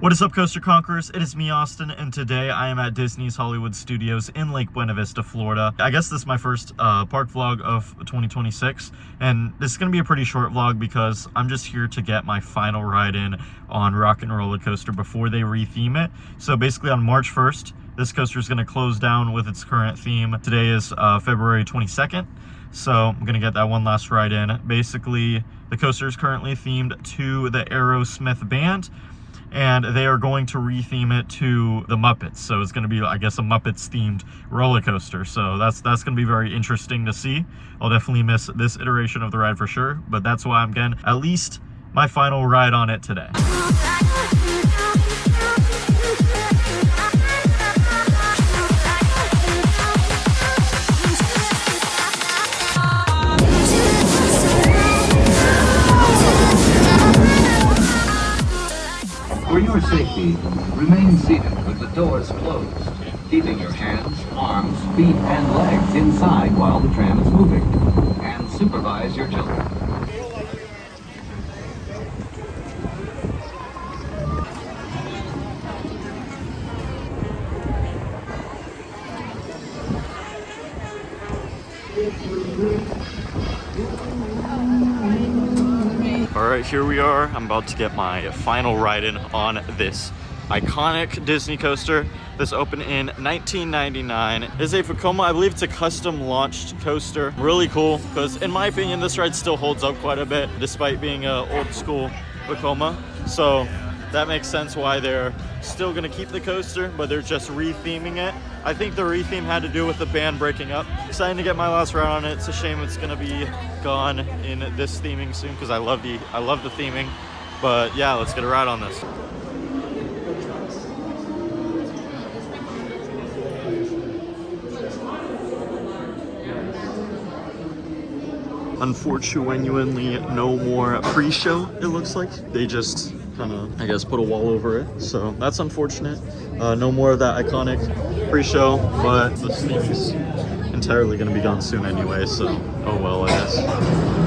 What is up, Coaster Conquerors? It is me, Austin, and today I am at Disney's Hollywood Studios in Lake Buena Vista, Florida. I guess this is my first park vlog of 2026, and this is going to be a pretty short vlog because I'm just here to get my final ride in on Rock and Roller Coaster before they retheme it. So basically on March 1st, this coaster is going to close down with its current theme. Today is February 22nd. So I'm gonna get that one last ride in. Basically, the coaster is currently themed to the Aerosmith band, and they are going to retheme it to the Muppets. So it's gonna be, I guess, a Muppets themed roller coaster. So that's gonna be very interesting to see. I'll definitely miss this iteration of the ride for sure, but that's why I'm getting at least my final ride on it today. For your safety, remain seated with the doors closed, keeping your hands, arms, feet, and legs inside while the tram is moving, and supervise your children. Alright, here we are. I'm about to get my final ride in on this iconic Disney coaster. This opened in 1999. It is a Vekoma, I believe it's a custom launched coaster. Really cool, because in my opinion, this ride still holds up quite a bit, despite being an old school Vekoma. So that makes sense why they're still gonna keep the coaster, but they're just retheming it. I think the retheme had to do with the band breaking up. Excited to get my last ride on it. It's a shame it's gonna be gone in this theming soon, because I love the theming. But yeah, let's get a ride on this. Unfortunately, no more pre-show, it looks like. They just kind of, I guess, put a wall over it. So that's unfortunate. No more of that iconic pre-show, but the theme is entirely going to be gone soon anyway, so oh well, I guess.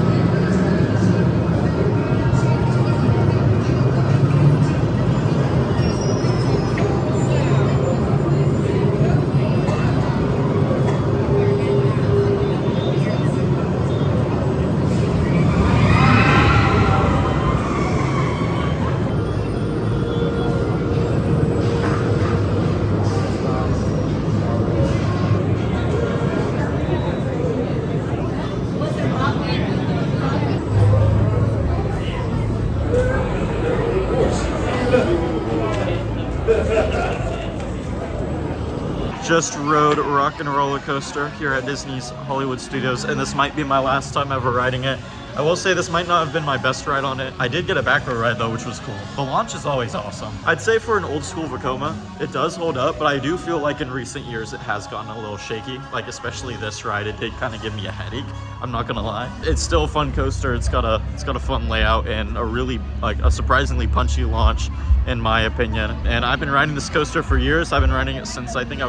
Just rode Rock and Roller Coaster here at Disney's Hollywood Studios, and this might be my last time ever riding it. I will say this might not have been my best ride on it. I did get a back row ride though, which was cool. The launch is always awesome. I'd say for an old school Vekoma, it does hold up, but I do feel like in recent years it has gotten a little shaky. Like especially this ride, it did kind of give me a headache. I'm not gonna lie. It's still a fun coaster. It's got a fun layout and a really a surprisingly punchy launch, in my opinion. And I've been riding this coaster for years. I've been riding it since I think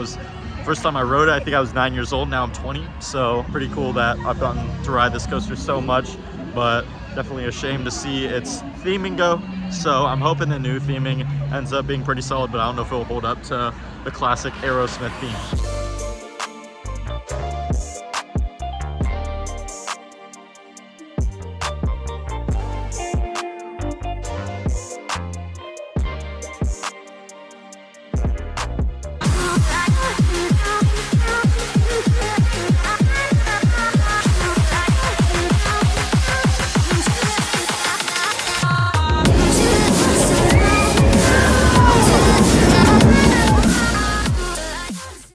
first time I rode it, I think I was 9 years old. Now I'm 20. So pretty cool that I've gotten to ride this coaster so much, but definitely a shame to see its theming go. So I'm hoping the new theming ends up being pretty solid, but I don't know if it'll hold up to the classic Aerosmith theme.